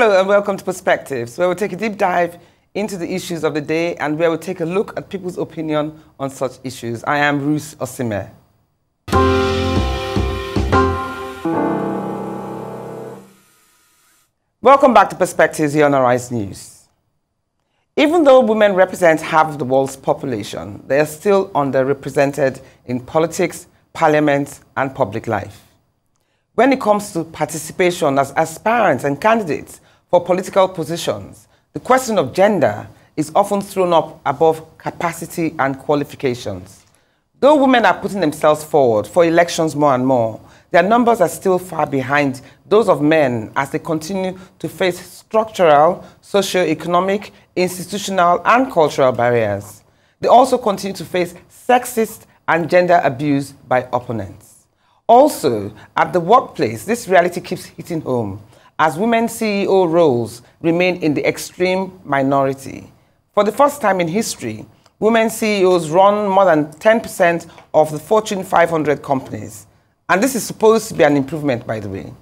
Hello and welcome to Perspectives, where we'll take a deep dive into the issues of the day and where we'll take a look at people's opinion on such issues. I am Ruth Osime. Welcome back to Perspectives here on Arise News. Even though women represent half of the world's population, they are still underrepresented in politics, parliament, and public life. When it comes to participation as aspirants and candidates for political positions, the question of gender is often thrown up above capacity and qualifications. Though women are putting themselves forward for elections more and more, their numbers are still far behind those of men as they continue to face structural, socio-economic, institutional, and cultural barriers. They also continue to face sexist and gender abuse by opponents. Also, at the workplace, this reality keeps hitting home as women CEO roles remain in the extreme minority. For the first time in history, women CEOs run more than 10% of the Fortune 500 companies. And this is supposed to be an improvement, by the way.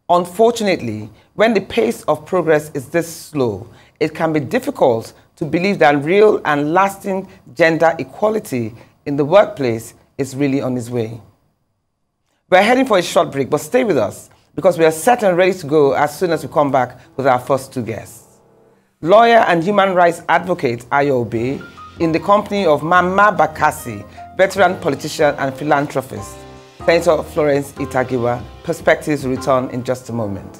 Unfortunately, when the pace of progress is this slow, it can be difficult to believe that real and lasting gender equality in the workplace is really on its way. We're heading for a short break, but stay with us because we are set and ready to go as soon as we come back with our first two guests. Lawyer and human rights advocate Ayobe in the company of Mama Bakassi, veteran politician and philanthropist. Senator Florence Ita-Giwa. Perspectives will return in just a moment.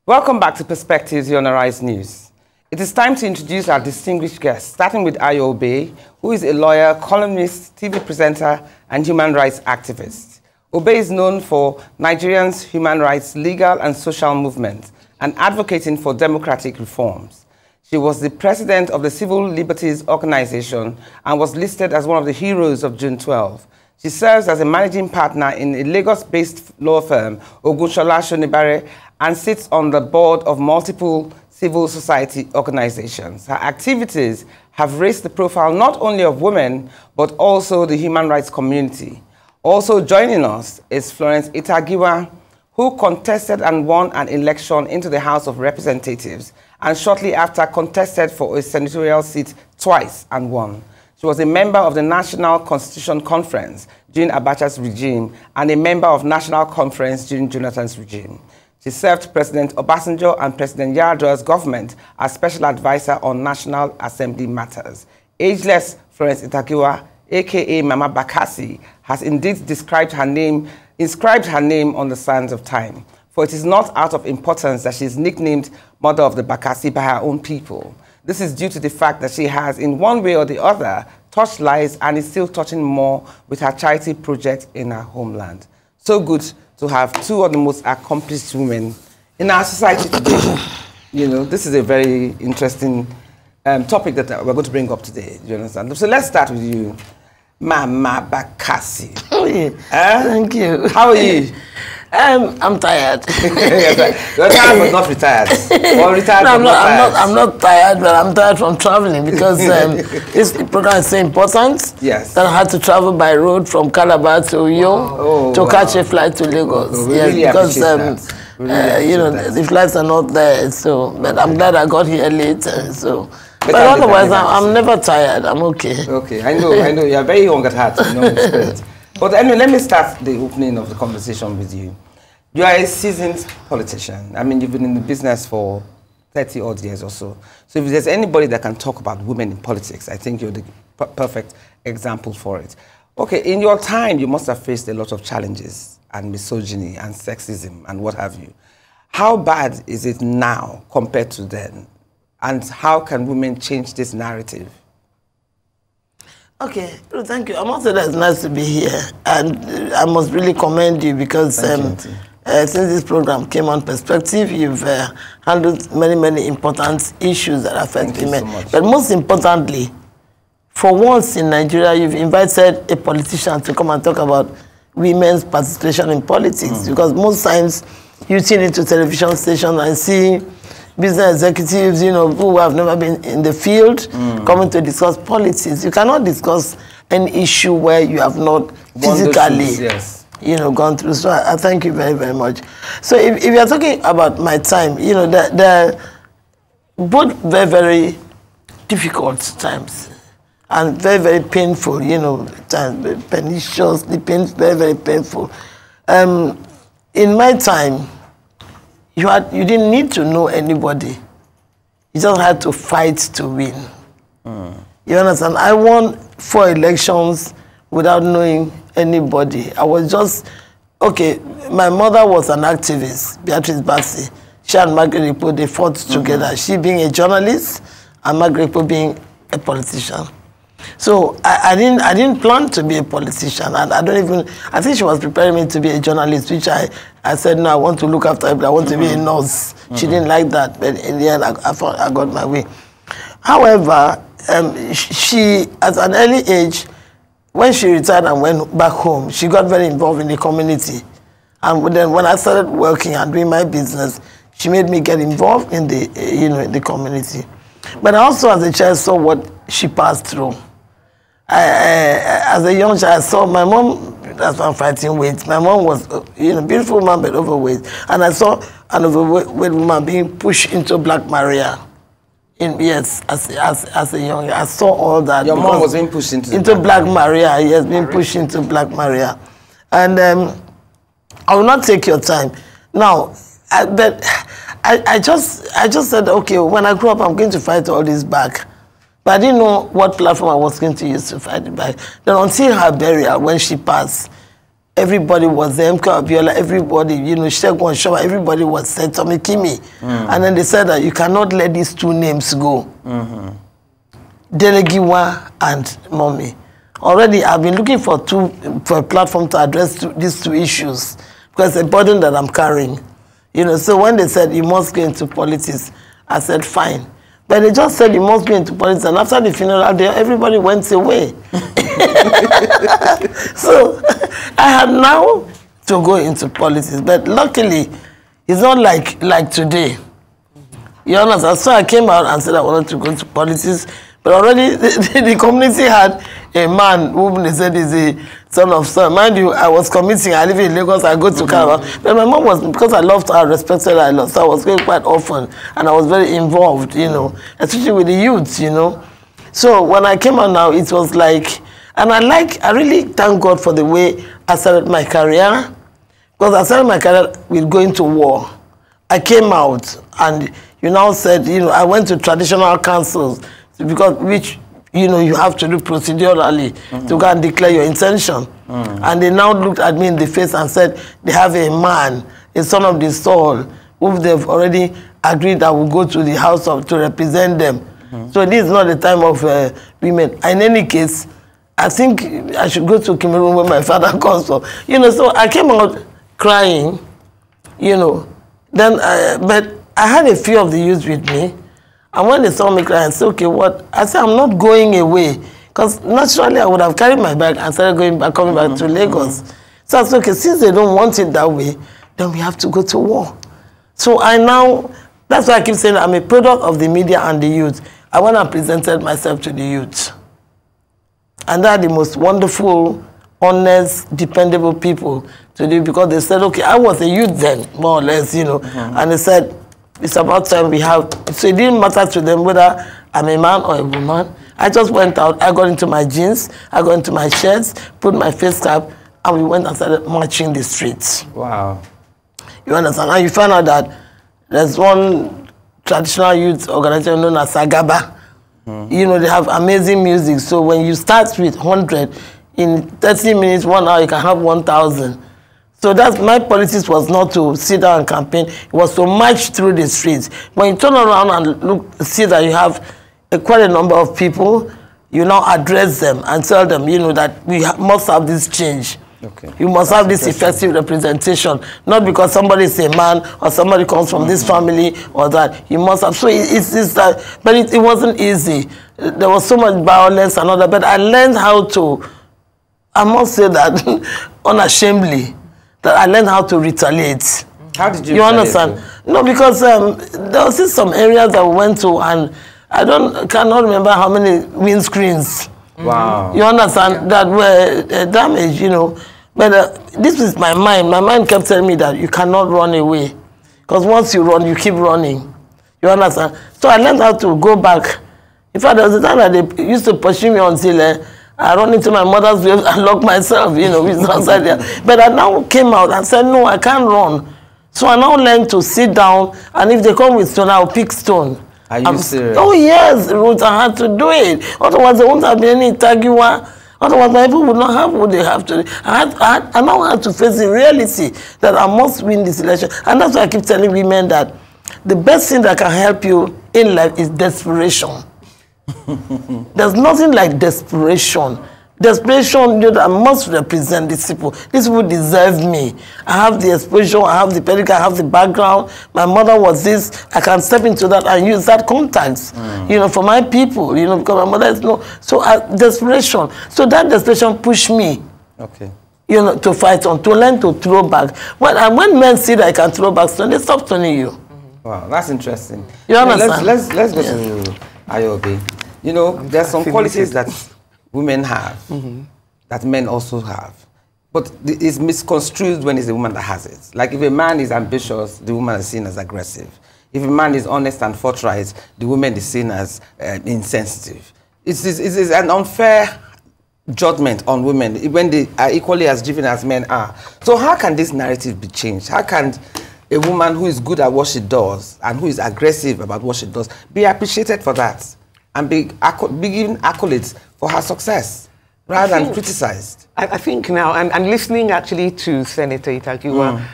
Welcome back to Perspectives here on Arise News. It is time to introduce our distinguished guests, starting with Ayobe, who is a lawyer, columnist, TV presenter, and human rights activist. Obe is known for Nigerian's human rights, legal, and social movement, and advocating for democratic reforms. She was the president of the Civil Liberties Organization and was listed as one of the heroes of June 12. She serves as a managing partner in a Lagos-based law firm, Ogunshola Shonibare, and sits on the board of multiple civil society organizations. Her activities have raised the profile not only of women, but also the human rights community. Also joining us is Florence Ita-Giwa, who contested and won an election into the House of Representatives, and shortly after contested for a senatorial seat twice and won. She was a member of the National Constitution Conference during Abacha's regime and a member of National Conference during Jonathan's regime. She served President Obasanjo and President Yar'Adua's government as special advisor on National Assembly matters. Ageless Florence Ita-Giwa, aka Mama Bakassi, has indeed inscribed her name on the sands of time. For it is not out of importance that she is nicknamed Mother of the Bakassi by her own people. This is due to the fact that she has, in one way or the other, touched lives and is still touching more with her charity project in her homeland. So good to have two of the most accomplished women in our society today. You know, this is a very interesting topic that we're going to bring up today. Do you understand? So let's start with you, Mama Bakassi. Thank you. How are you? I'm tired. You're tired but not retired. Or retired No, but not tired. I'm not tired, but I'm tired from traveling because this program is so important. Yes. That I had to travel by road from Calabar to Uyo to catch a flight to Lagos. Oh, yes, really because you know the flights are not there. So, but I'm glad I got here late. But otherwise, I'm never tired. I'm okay. Okay, I know. You're very young at heart. You know, spirit. But anyway, let me start the opening of the conversation with you. You are a seasoned politician. I mean, you've been in the business for 30 odd years or so. So if there's anybody that can talk about women in politics, I think you're the perfect example for it. Okay, in your time, you must have faced a lot of challenges and misogyny and sexism and what have you. How bad is it now compared to then? And how can women change this narrative? Okay, thank you. I must say that it's nice to be here, and I must really commend you because since this program came on Perspective, you've handled many important issues that affect women. So much. But most importantly, for once in Nigeria, you've invited a politician to come and talk about women's participation in politics because most times you tune into television stations and see business executives, you know, who have never been in the field, coming to discuss politics. You cannot discuss an issue where you have not physically you know, gone through. So I thank you very, very much. So if you're talking about my time, you know, they're both very, very difficult times and very, very painful, you know, times, perniciously painful, very, very painful. In my time, you didn't need to know anybody. You just had to fight to win. You understand? I won 4 elections without knowing anybody. I was just, okay, my mother was an activist, Beatrice Bassi. She and Margaret Ekpo, they fought together. She being a journalist and Margaret Ekpo being a politician. So I didn't plan to be a politician. And I think she was preparing me to be a journalist, which I said, no, I want to look after people. I want to be a nurse. She didn't like that, but in the end, I got my way. However, she, at an early age, when she retired and went back home, she got very involved in the community. And then when I started working and doing my business, she made me get involved in the, you know, in the community. But also as a child, saw what she passed through. As a young child, I saw my mom, that's why I'm fighting weight. My mom was, you know, beautiful woman, but overweight. And I saw an overweight woman being pushed into Black Maria. Yes, as a young, I saw all that. Your mom was being pushed into Black Maria. Yes, being pushed into Black Maria. And I will not take your time. Now, but I just said, okay, when I grow up, I'm going to fight all this back. But I didn't know what platform I was going to use to fight it back. Then until her burial, when she passed, everybody was there, MK Abiola, everybody, you know, Shegun Shoba, everybody was said, Tommy Kimi. And then they said that you cannot let these 2 names go. Ita-Giwa and Mommy. Already, I've been looking for a platform to address these 2 issues because it's a burden that I'm carrying. You know, so when they said you must go into politics, I said, fine. But they just said you must go into politics, and after the funeral, everybody went away. So I had now to go into politics, but luckily, it's not like today. You understand? So I came out and said I wanted to go into politics, but already the community had a man whom they said is a son of son. Mind you, I was committing, I live in Lagos, I go to Calabar. But my mom was, because I loved her, I respected her a lot, so I was going quite often, and I was very involved, you know, especially with the youth, you know. So when I came out now, it was like, and I really thank God for the way I started my career, because I started my career with going to war. I came out, and you now said, you know, I went to traditional councils, because which, you know, you have to do procedurally to go and declare your intention. And they now looked at me in the face and said, they have a man, a son of the soul, who they've already agreed that will go to the house to represent them. So this is not the time of women. In any case, I think I should go to Cameroon where my father comes from. You know, so I came out crying, you know. Then, but I had a few of the youth with me. And when they saw me crying, I said, okay, what? I said, I'm not going away. Because naturally, I would have carried my bag and started coming back to Lagos. So I said, okay, since they don't want it that way, then we have to go to war. So that's why I keep saying I'm a product of the media and the youth. I went and presented myself to the youth. And they're the most wonderful, honest, dependable people to do, because they said, okay, I was a youth then, more or less, you know. And they said, it's about time we have. So it didn't matter to them whether I'm a man or a woman. I just went out, I got into my jeans, I got into my shirts, put my face cap, and we went and started marching the streets. Wow. You understand? And you find out that there's one traditional youth organization known as Sagaba. You know, they have amazing music. So when you start with 100, in 30 minutes, 1 hour, you can have 1,000. So that's my politics was not to sit down and campaign, it was to march through the streets. When you turn around and see that you have quite a number of people, you now address them and tell them, you know, that we must have this change. Okay. You must have this effective representation, not because somebody is a man or somebody comes from this family or that. You must have. So it's that, but it wasn't easy. There was so much violence and all that, but I learned how to, I must say that unashamedly, that I learned how to retaliate. How did you retaliate? Understand? No, because there was some areas that we went to, and I cannot remember how many windscreens. Wow. You understand? That were damaged, you know. But this is my mind. My mind kept telling me that you cannot run away. Because once you run, you keep running. You understand? So I learned how to go back. In fact, there was a time that they used to pursue me until I run into my mother's grave and lock myself, you know, with outside there. But I now came out and said, no, I can't run. So I now learned to sit down, and if they come with stone, I'll pick stone. Are you serious? Oh, yes, Ruth, I had to do it. Otherwise, there won't have been any Ita-Giwa. Otherwise, my people would not have what they have to do. I now had to face the reality that I must win this election. And that's why I keep telling women that the best thing that can help you in life is desperation. There's nothing like desperation. Desperation, you know, that must represent these people. These people deserve me. I have the exposure, I have the pedigree, I have the background. My mother was this. I can step into that and use that context, you know, for my people, you know, because my mother is no. So desperation. So that desperation pushed me, you know, to fight on, to learn to throw back. When men see that I can throw back, so they stop turning you. Wow, that's interesting. You understand? Let's go to Ayobe. You know, there's some qualities that women have that men also have, but it's misconstrued when it's a woman that has it. Like if a man is ambitious, the woman is seen as aggressive. If a man is honest and forthright, the woman is seen as insensitive. It's an unfair judgment on women when they are equally as driven as men are. So how can this narrative be changed? How can a woman who is good at what she does and who is aggressive about what she does be appreciated for that and be given accolades for her success rather than criticized? I think now, and listening actually to Senator Ita-Giwa,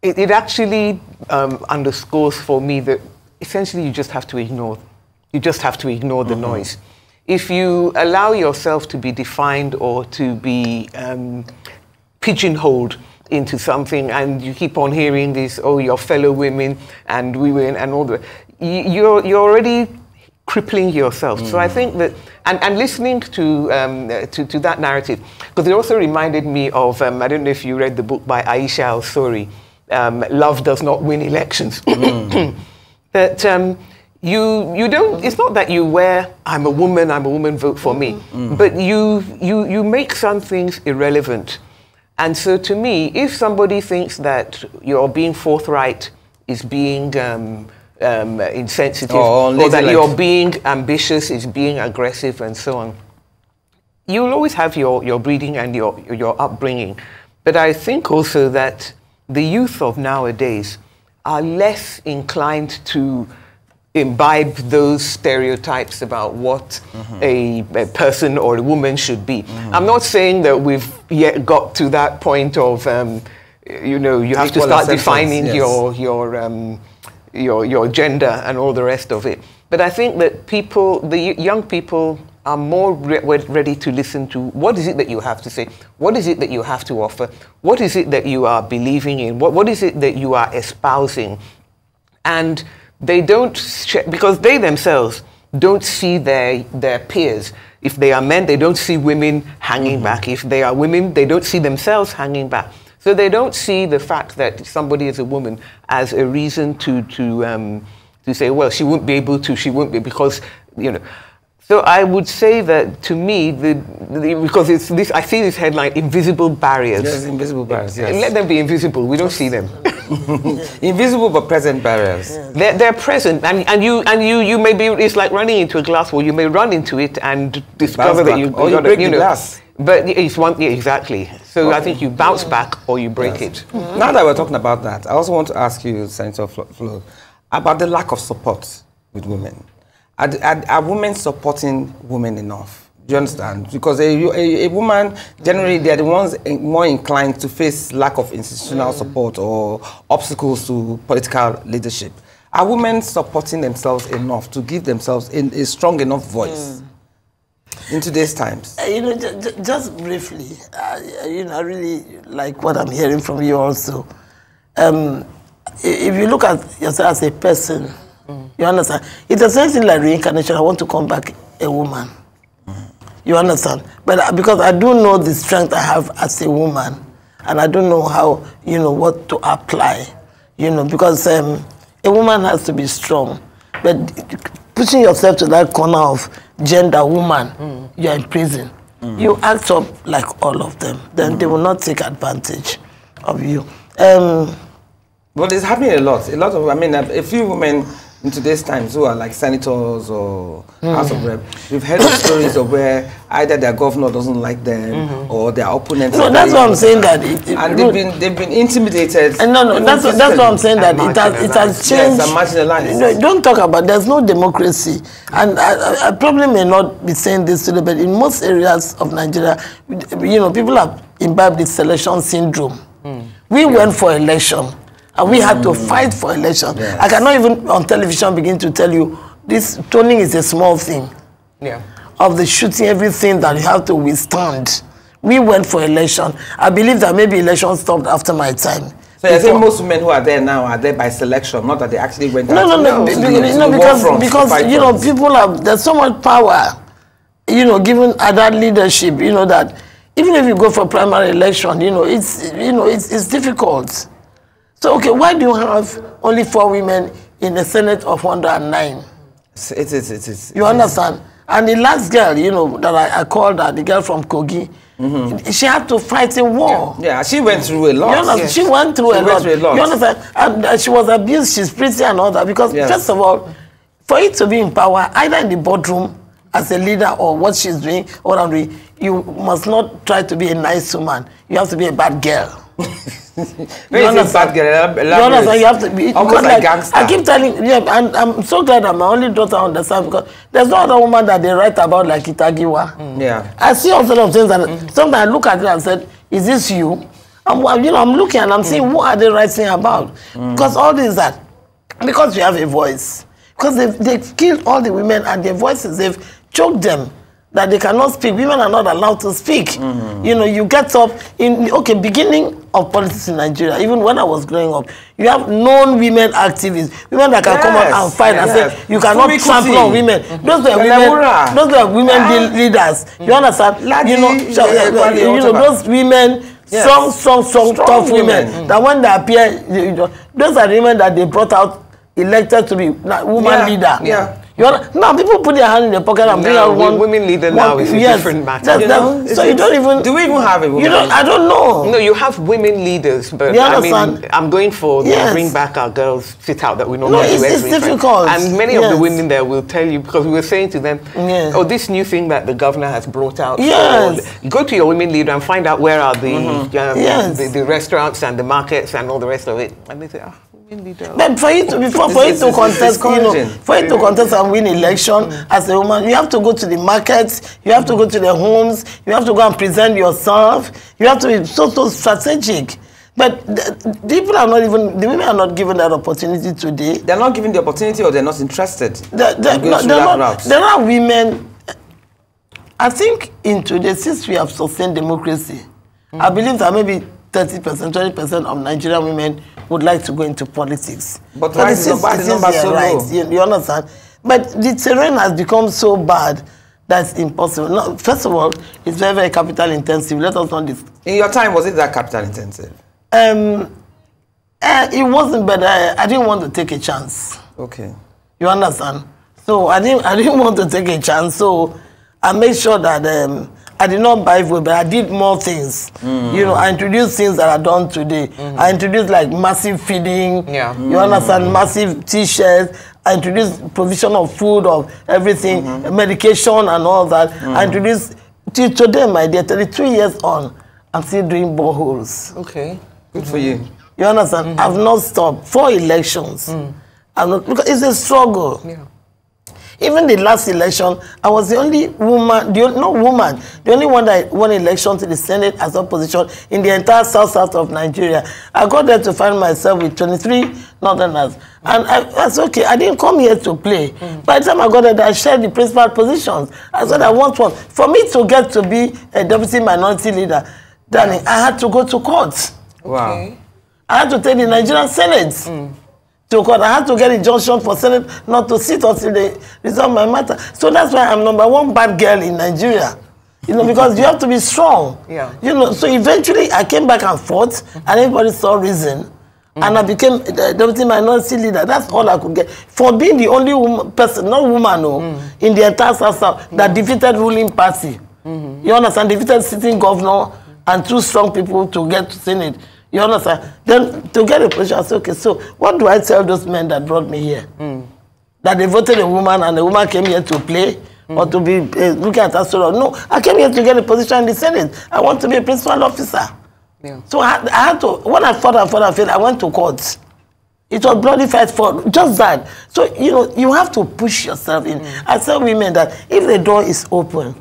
it actually underscores for me that essentially you just have to ignore. You just have to ignore the noise. If you allow yourself to be defined or to be pigeonholed into something, and you keep on hearing this, oh, your fellow women and women and all that, you're already crippling yourself. So I think that, and listening to that narrative, because it also reminded me of, I don't know if you read the book by Aisha Al-Sori, Love Does Not Win Elections. That you don't, it's not that you wear, I'm a woman, vote for me, but you make some things irrelevant. And so to me, if somebody thinks that you're being forthright is being insensitive, or that you're being ambitious is being aggressive and so on, you'll always have your breeding and your upbringing. But I think also that the youth of nowadays are less inclined to imbibe those stereotypes about what a person or a woman should be. I'm not saying that we've yet got to that point of, you know, you have to start defining your gender and all the rest of it. But I think that the young people are more ready to listen to what is it that you have to say, what is it that you have to offer, what is it that you are believing in, what is it that you are espousing. And they don't, because they themselves don't see their peers. If they are men, they don't see women hanging back. If they are women, they don't see themselves hanging back. So they don't see the fact that somebody is a woman as a reason to say, well, she won't be able to, she won't be, because, you know. So I would say that to me, because it's this, I see this headline, invisible barriers. Yes, invisible barriers, yes. Let them be invisible, we don't see them. Invisible but present barriers. Yes. They're present, and you may be, it's like running into a glass wall, you may run into it and discover that you break the glass. But it's one, exactly. So I think you bounce back or you break it. Now that we're talking about that, I also want to ask you, Senator Flo, about the lack of support with women. Are women supporting women enough? Do you understand? Because a woman, generally, they're the ones more inclined to face lack of institutional support or obstacles to political leadership. Are women supporting themselves enough to give themselves a strong enough voice in today's times? You know, just briefly, you know, I really like what I'm hearing from you also. If you look at yourself as a person, you understand? It's the same thing like reincarnation. I want to come back a woman. You understand? But because I do know the strength I have as a woman, and I don't know how, you know, what to apply, you know, because a woman has to be strong. But pushing yourself to that corner of gender woman, you're in prison. you act up like all of them. Then they will not take advantage of you. Well, it's happening a lot. A lot of, I mean, a few women in today's times who are like senators or House of Rep, we've heard of stories of where either their governor doesn't like them or their opponents. No, that's what I'm saying. That they've been intimidated. And no, that's what I'm saying. That it has changed. Yes, marginalized. Don't talk about. There's no democracy, and I probably may not be saying this today, but in most areas of Nigeria, people have imbibed the selection syndrome. We went for election. And we had to fight for election. Yes. I cannot even on television begin to tell you this toning is a small thing. Yeah. Of the shooting, everything that you have to withstand. We went for election. I believe that maybe election stopped after my time. So you think most women who are there now are there by selection, not that they actually went out because people have, there's so much power, given other leadership, that even if you go for primary election, it's difficult. So, okay, why do you have only 4 women in the Senate of 109? It is. You understand? And the last girl, that I called her, the girl from Kogi, she had to fight a war. Yeah, she went through a lot. You understand? Yes. She went through a lot. You understand? And she was abused, she's pretty and all that. Because, first of all, for you to be in power, either in the boardroom as a leader or what she's doing, or what I'm doing, you must not try to be a nice woman. You have to be a bad girl. You understand? You understand? You have to be almost like gangster. I keep telling, and I'm so glad that my only daughter understands, because there's no other woman that they write about like Ita-Giwa. Yeah. I see all sorts of things, and sometimes I look at it and said, "Is this you?" I'm looking and I'm saying, "What are they writing about?" Because all this that, because you have a voice, because they've killed all the women and their voices, they've choked them. That they cannot speak. Women are not allowed to speak. You get up in beginning of politics in Nigeria. Even when I was growing up, you have known women activists, women that can come out and fight and say you cannot trample on women. Those were women leaders. You understand? Those women, strong, tough women. That when they appear, those are the women that they brought out, elected to be woman leader. Yeah. Now people put their hand in their pocket and bring out one women leader now is a different matter. So you don't even. Do we even have a woman? I don't know. No, you have women leaders, but I mean, I'm going for bring back our girls sit out that we normally do every it's difficult. And many of the women there will tell you, because we were saying to them, oh, this new thing that the governor has brought out. Go to your women leader and find out where are the restaurants and the markets and all the rest of it, and they say, but for you to contest and win election as a woman, you have to go to the markets, you have to go to the homes, you have to go and present yourself, you have to be so strategic. But the women are not given that opportunity today. They're not given the opportunity, or they're not interested. There are women. I think in today, since we have sustained democracy, I believe that maybe 30%, 20% of Nigerian women would like to go into politics. But why is the number so low? You understand? But the terrain has become so bad that's impossible. No, first of all, it's very, very capital intensive. Let us not discuss. In your time, was it that capital intensive? It wasn't, but I didn't want to take a chance. Okay. You understand? So I didn't want to take a chance. So I made sure that I did not buy food, but I did more things. I introduced things that are done today. I introduced like massive feeding. You understand? Massive T-shirts. I introduced provision of food, of everything, medication and all that. I introduced, till today, my dear, 32 years on, I'm still doing boreholes. Okay. Good for you. You understand? I've not stopped. 4 elections. Because it's a struggle. Even the last election, I was the only woman, the only one that won election to the Senate as opposition in the entire south of Nigeria. I got there to find myself with 23 northerners. And that's okay. I didn't come here to play. By the time I got there, I shared the principal positions. I said I want one. For me to get to be a deputy minority leader, Danny, I had to go to court. Wow. I had to take the Nigerian Senate. To court. I had to get injunction for Senate not to sit until they resolve my matter. So that's why I'm #1 bad girl in Nigeria. Because you have to be strong. So eventually I came back and fought, and everybody saw reason. And I became the deputy minority leader. That's all I could get. For being the only person, not woman, in the entire South that defeated ruling party. You understand? Defeated sitting governor and 2 strong people to get to Senate. You understand? Then to get a position, I say, okay, so what do I tell those men that brought me here? That they voted a woman and the woman came here to play or to be looking at us? No, I came here to get a position in the Senate. I want to be a principal officer. Yeah. So I had to, when I fought and failed, I went to court. It was bloody fight for just that. So, you know, you have to push yourself in. I tell women that if the door is open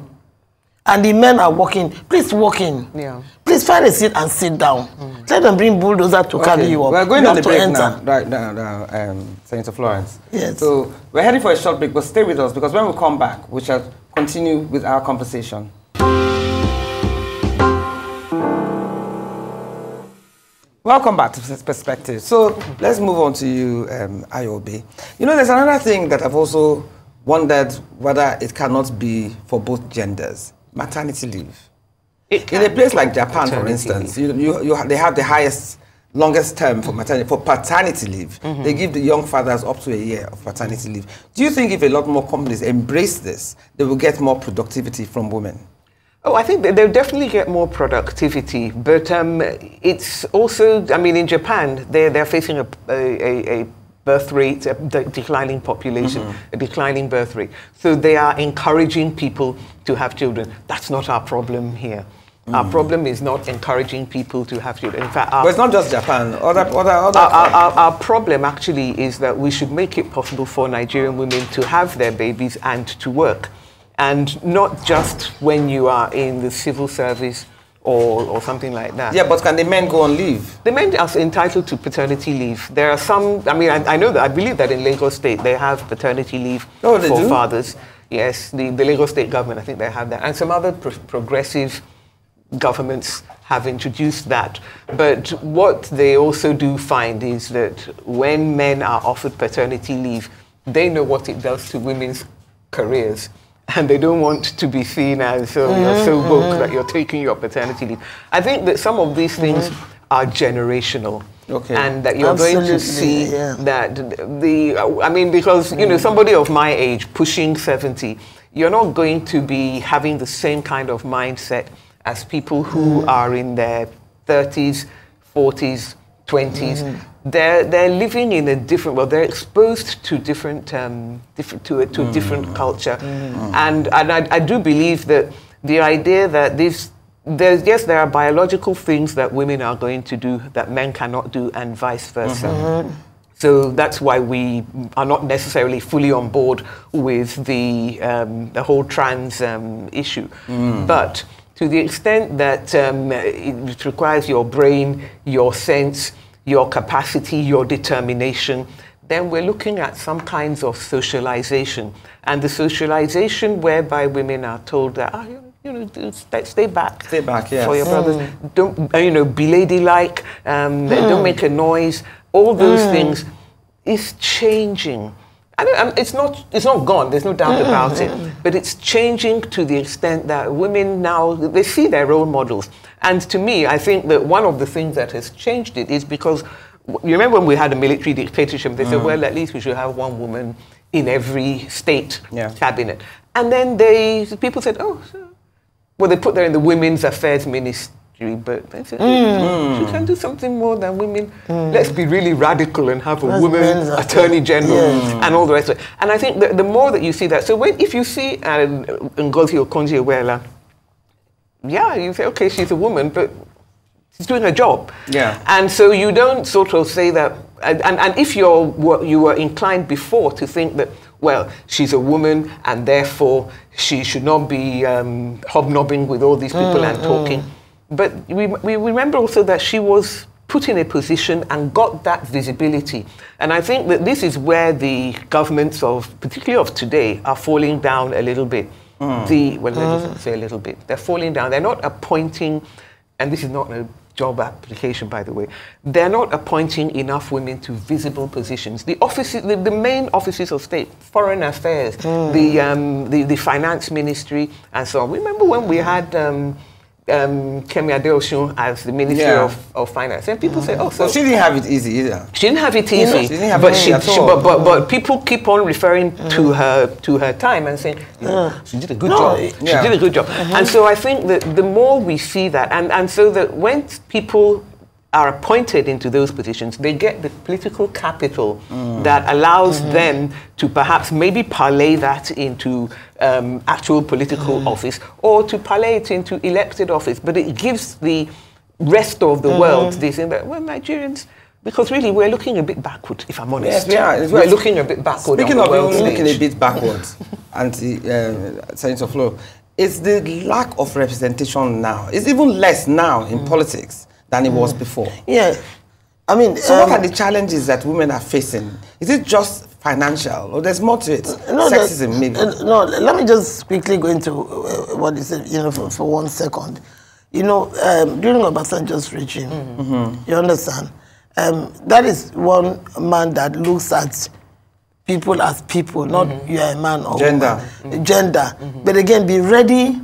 and the men are walking, please walk in. Yeah. Please find a seat and sit down. Let them bring bulldozer to carry you up. We're going on the break now, right now, Senator Florence. Yes. So we're heading for a short break, but stay with us because when we come back, we shall continue with our conversation. Welcome back to Perspective. So let's move on to you, Ayobe. You know, there's another thing that I've also wondered whether it cannot be for both genders: maternity leave. In a place like Japan, for instance, they have the highest, longest term for paternity leave. They give the young fathers up to a year of paternity leave. Do you think if a lot more companies embrace this, they will get more productivity from women? Oh, I think they'll definitely get more productivity, but it's also, I mean, in Japan, they're facing a birth rate, a declining population, a declining birth rate. So they are encouraging people to have children. That's not our problem here. Our problem is not encouraging people to have children. In fact, but it's not just Japan. Our problem actually is that we should make it possible for Nigerian women to have their babies and to work. And not just when you are in the civil service or something like that. Yeah, but can the men go on leave? The men are entitled to paternity leave. There are some, I mean, I know that, I believe that in Lagos State they have paternity leave for fathers. Yes, the Lagos State government, I think they have that. And some other progressive governments have introduced that. But what they also do find is that when men are offered paternity leave, they know what it does to women's careers. And they don't want to be seen as you're so woke that you're taking your paternity leave. I think that some of these things are generational. Okay. And that you're going to see that I mean, because, you know, somebody of my age, pushing 70, you're not going to be having the same kind of mindset as people who are in their 30s, 40s, 20s. They're living in a different, well, they're exposed to different, to a different culture. And I do believe that the idea that there are biological things that women are going to do that men cannot do and vice versa. So that's why we are not necessarily fully on board with the whole trans issue. But to the extent that it requires your brain, your sense, your capacity, your determination, then we're looking at some kinds of socialization. And the socialization whereby women are told that, stay back yes. for your brothers. Don't, be ladylike, don't make a noise. All those things is changing. It's not gone, there's no doubt about it, but it's changing to the extent that women now, they see their role models. And to me, I think that one of the things that has changed it is because, you remember when we had a military dictatorship, they said, well, at least we should have one woman in every state cabinet. And then people said, well, they put there in the Women's Affairs Ministry, but they said, she can do something more than women. Let's be really radical and have a woman attorney general and all the rest of it. And I think that the more that you see that, so if you see Ngozi Okonjo-Iweala, you say, okay, she's a woman, but she's doing her job. Yeah. And so you don't sort of say that, and if you were inclined before to think that, well, she's a woman and therefore she should not be hobnobbing with all these people and talking. But we remember also that she was put in a position and got that visibility. And I think that this is where the governments particularly of today, are falling down a little bit. Well, let me say a little bit. They're falling down. They're not appointing, and this is not a job application, by the way, they're not appointing enough women to visible positions. The offices, the main offices of state, foreign affairs, the finance ministry, and so on. Remember when we had Kemi Adeosun as the Minister of Finance, and people say, "Oh, so she didn't have it easy either." She didn't have it easy, she didn't have it easy at all. But people keep on referring to her time and saying, "She did a good job. She did a good job." And so I think that the more we see that, and so that when people are appointed into those positions, they get the political capital that allows them to perhaps maybe parlay that into actual political office, or to parlay it into elected office. But it gives the rest of the world this thing that, well, Nigerians, because really we're looking a bit backward, if I'm honest. Yes, we're looking a bit backward. Speaking of looking a bit backwards, Senator Flo, it's the lack of representation now. It's even less now in politics than it was before. Yeah. I mean, so what are the challenges that women are facing? Is it just financial, or there's more to it? No, sexism, maybe? No, let me just quickly go into what you said, for 1 second. During Obasanjo's regime, you understand, that is one man that looks at people as people, not you're a man or gender. Woman. Gender. But again, be ready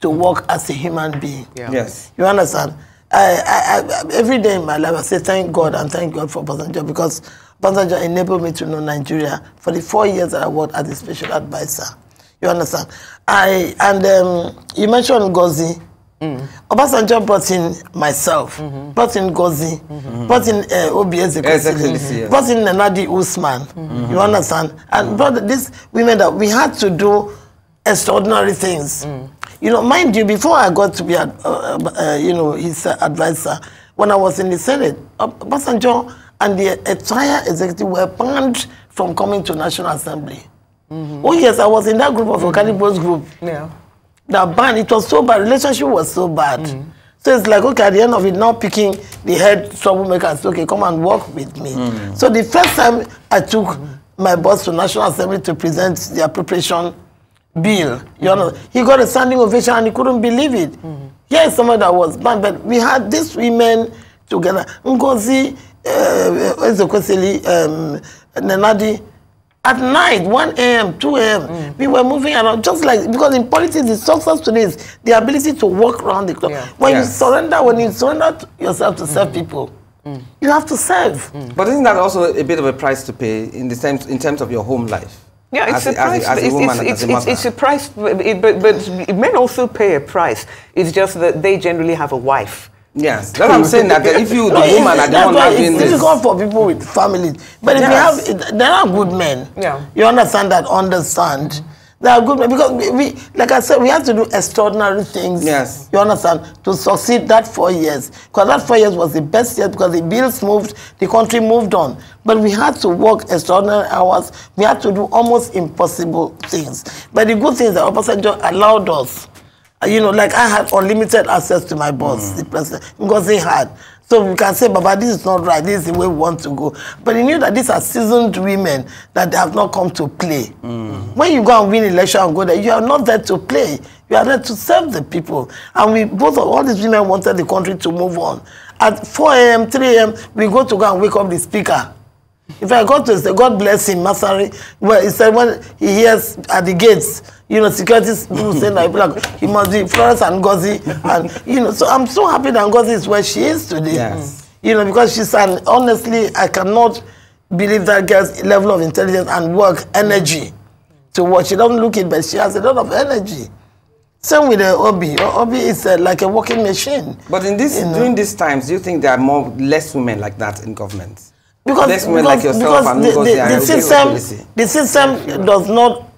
to work as a human being. Yeah. Yes. You understand? Every day in my life, I say thank God and thank God for Obasanjo, because Obasanjo enabled me to know Nigeria for the 4 years that I worked as a special advisor. You understand? You mentioned Ngozi. Obasanjo brought in myself, brought in Ngozi, brought in Obi Ezekwesili, brought in Nadi Usman. You understand? And brought these women that we had to do extraordinary things. Mind you, before I got to be, his advisor, when I was in the Senate, Obasanjo and the entire executive were banned from coming to National Assembly. Oh yes, I was in that group of Okanibos group. Yeah. That banned, it was so bad, relationship was so bad. So it's like, okay, at the end of it, now picking the head troublemaker and say, okay, come and work with me. So the first time I took my boss to National Assembly to present the appropriation bill, he got a standing ovation and he couldn't believe it. Here is someone that was banned, but we had these women together. Ngozi, Ezekwesili, Nenadi, at night, 1 a.m., 2 a.m., we were moving around, just like, because in politics, the success today is the ability to walk around the clock. Yeah. When you surrender yourself to serve people, you have to serve. But isn't that also a bit of a price to pay in terms of your home life? Yeah, it's a price. It's a price, but men also pay a price. It's just that they generally have a wife. Yes, that's what I'm saying, that if you, the woman, are the one having this. It's difficult for people with families. But if there are good men. Yeah. You understand that, understand. There are good men, because like I said, we have to do extraordinary things. Yes. You understand, to succeed that 4 years. Because that 4 years was the best year, because the bills moved, the country moved on. But we had to work extraordinary hours. We had to do almost impossible things. But the good thing is that Obasanjo allowed us. Like I had unlimited access to my boss, the president, because he had. So we can say, Baba, this is not right, this is the way we want to go. But he knew that these are seasoned women that they have not come to play. When you go and win election and go there, you are not there to play. You are there to serve the people. And all these women wanted the country to move on. At 4 a.m., 3 a.m., we go to go and wake up the speaker. If I go to say, God bless him, Masari, well, he said when he hears at the gates, security people saying that he must be Florence and Ngozi, and so I'm so happy that Ngozi is where she is today. Yes. Because she's honestly, I cannot believe that girl's level of intelligence and work, energy to watch. She doesn't look it, but she has a lot of energy. Same with Obi. Obi is like a working machine. But in during these times, do you think there are less women like that in government? Because the system does not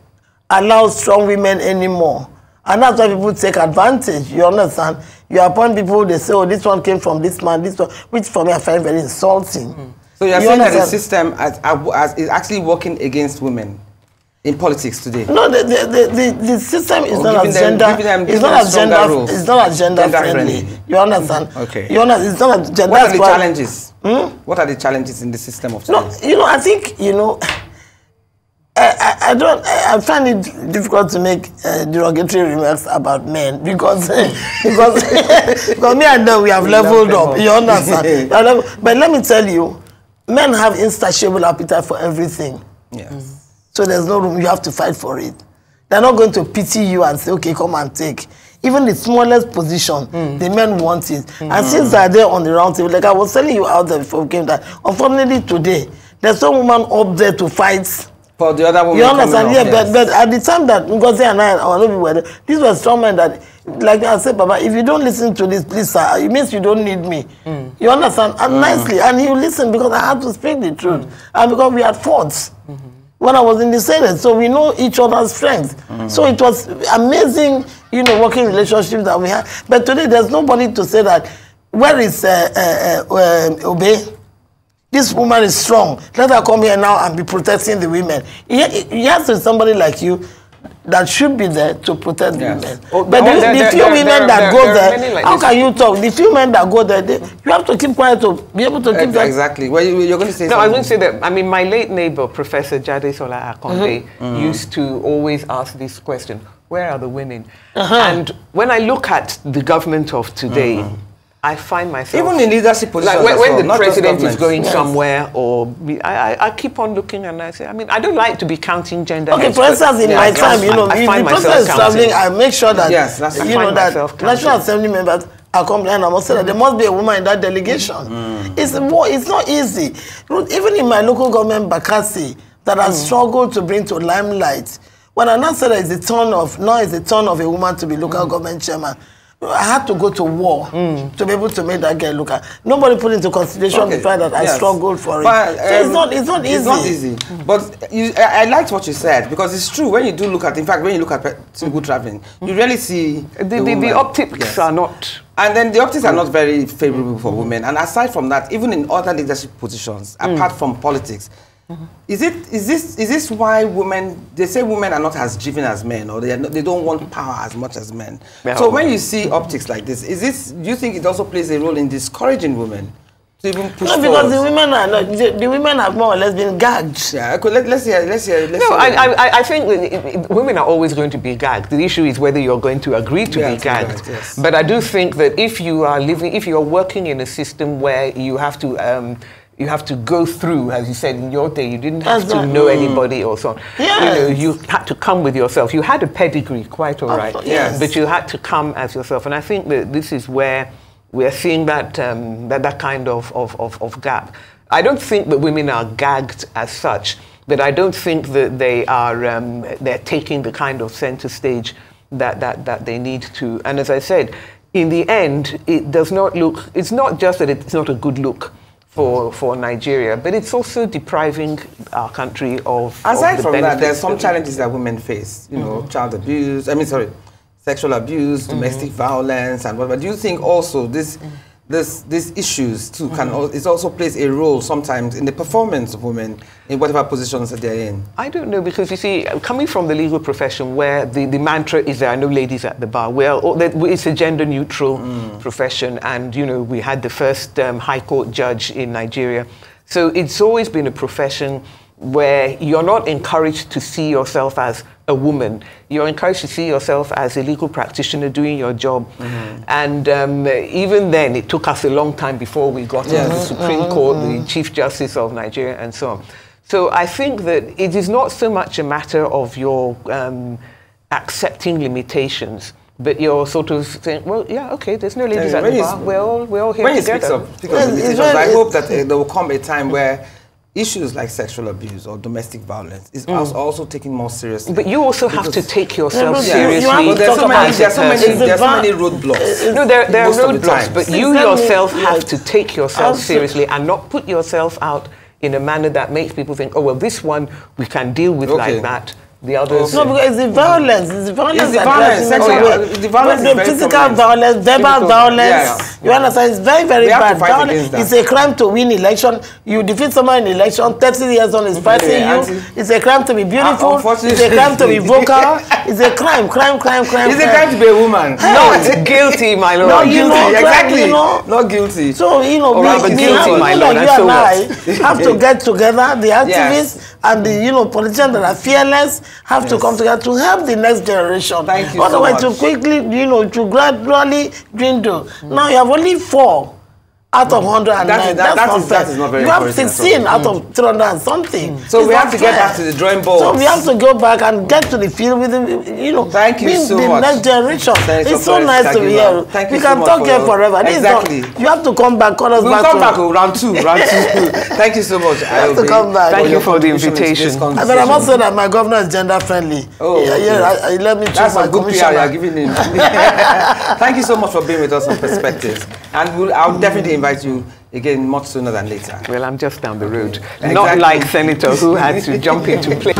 allow strong women anymore. And that's why people take advantage. You understand? You appoint people, they say, oh, this one came from this man, this one, which for me I find very insulting. So you're saying that the system is actually working against women in politics today? No, the system is not as gender. It's not as gender friendly. You understand? Okay. You understand? It's not as gender. What are the challenges? What are the challenges in the system of today? No, I think I find it difficult to make derogatory remarks about men because me and them we have leveled up. You understand? But let me tell you, men have insatiable appetite for everything. Yes. So there's no room. You have to fight for it. They're not going to pity you and say, okay, come and take. even the smallest position, the men want it. And since they're there on the round table, like I was telling you out there before we came that, unfortunately today, there's some woman up there to fight. For the other woman. You understand? Yeah, but at the time that Ngozi and I were there, these were strong men that, like I said, Baba, if you don't listen to this, please, sir, it means you don't need me. You understand? And nicely. And he listened because I had to speak the truth. And because we had fought. When I was in the Senate, so we know each other's strengths. So it was amazing, you know, working relationship that we had. But today, there's nobody to say that, where is Obey? This woman is strong. Let her come here now and be protecting the women. He has to be somebody like you that should be there to protect the women. But the few women that go there, how can you talk? The few men that go there, you have to keep quiet to be able to keep that. Exactly. Well, you're going to say something. No, I was going to say that, I mean, my late neighbor, Professor Jadesola Akonde, used to always ask this question, where are the women? And when I look at the government of today, I find myself... Even in leadership positions, like when the president is going somewhere, or... I keep on looking and I say, I mean, I don't like to be counting gender. Okay, for instance, in my time, you know, if the president is traveling, I make sure that, you know, that National Assembly members are coming, and I must say that there must be a woman in that delegation. It's not easy. Even in my local government, Bakassi, that has struggled to bring to limelight, when I now said that it's the turn of a woman to be local government chairman, I had to go to war to be able to make that girl look at. Nobody put into consideration the fact that I struggled for but, it. So it's not easy. It's not easy. But I liked what you said, because it's true. When you do look at, in fact, when you look at single traveling, you really see the optics are not. And then the optics are not very favorable for women. And aside from that, even in other leadership positions, apart from politics, is this why women, they say women are not as driven as men, or they don't want power as much as men? So when you see optics like this, do you think it also plays a role in discouraging women to even push forward? Because the women are not, the women have more or less been gagged. Yeah, okay, let's hear. No, I think women are always going to be gagged. The issue is whether you're going to agree to be gagged. Right, but I do think that if you are working in a system where you have to go through, as you said, in your day, you didn't have to know anybody or so on. Yes. You know, you had to come with yourself. You had a pedigree, quite all right. Yes. But you had to come as yourself. And I think that this is where we're seeing that kind of gap. I don't think that women are gagged as such, but I don't think that they're taking the kind of center stage that they need to. And as I said, in the end, it does not look, it's not just that it's not a good look for Nigeria, but it's also depriving our country of Aside the from that, benefits there's some challenges that women face, you know, child abuse, sexual abuse, domestic violence, and whatever. Do you think also these issues too it also plays a role sometimes in the performance of women in whatever positions that they're in? I don't know, because you see, coming from the legal profession where the mantra is there are no ladies at the bar, it's a gender-neutral profession, and you know, we had the first High Court judge in Nigeria. So it's always been a profession where you're not encouraged to see yourself as a woman. You're encouraged to see yourself as a legal practitioner doing your job. And even then, it took us a long time before we got to the Supreme Court, the Chief Justice of Nigeria, and so on. So I think that it is not so much a matter of your accepting limitations, but you're sort of saying, well, yeah, okay, there's no ladies at the bar. We're all here together. When you speak of limitations, I hope that there will come a time where issues like sexual abuse or domestic violence is also taken more seriously. But you also have to take yourself seriously. There's so many roadblocks. No, there are roadblocks, but you yourself have to take yourself seriously and not put yourself out in a manner that makes people think, oh, well, this one we can deal with like that. The others. No, because it's the violence. It's the violence. The physical violence, verbal violence. You understand? It's very, very bad. Violence. It's a crime to win election. You defeat someone in election, 30 years on is fighting you. It's a crime to be beautiful. It's a crime to be vocal. It's a crime. It's a crime to be a woman. Not guilty, my lord. Not guilty. Exactly. Not guilty. So, you know, guilty, my lord. You and I have to get together, the activists and the, politicians that are fearless have to come together to help the next generation. Thank you Otherwise, so much. to quickly, to gradually dwindle. Now you have only 4 out of 109. That is not very You have encouraging 16 out of 300 and something. So it's we have to fair. get back to the drawing board. So we have to go back and get to the field with Thank you so the much. next generation. Senator it's so nice to be here. Thank you we so can much talk here forever. Exactly. You have to come back, call us we'll back. We'll come back, round two. Thank you so much. You have to come back. Thank you for the invitation. But I must say that my governor is gender friendly. Oh, yeah, let me choose that's my a good commissioner. PR you're giving him. Thank you so much for being with us on Perspectives. And I'll definitely invite you again much sooner than later. Well, I'm just down the road. Exactly. Not like Senator who had to jump into play.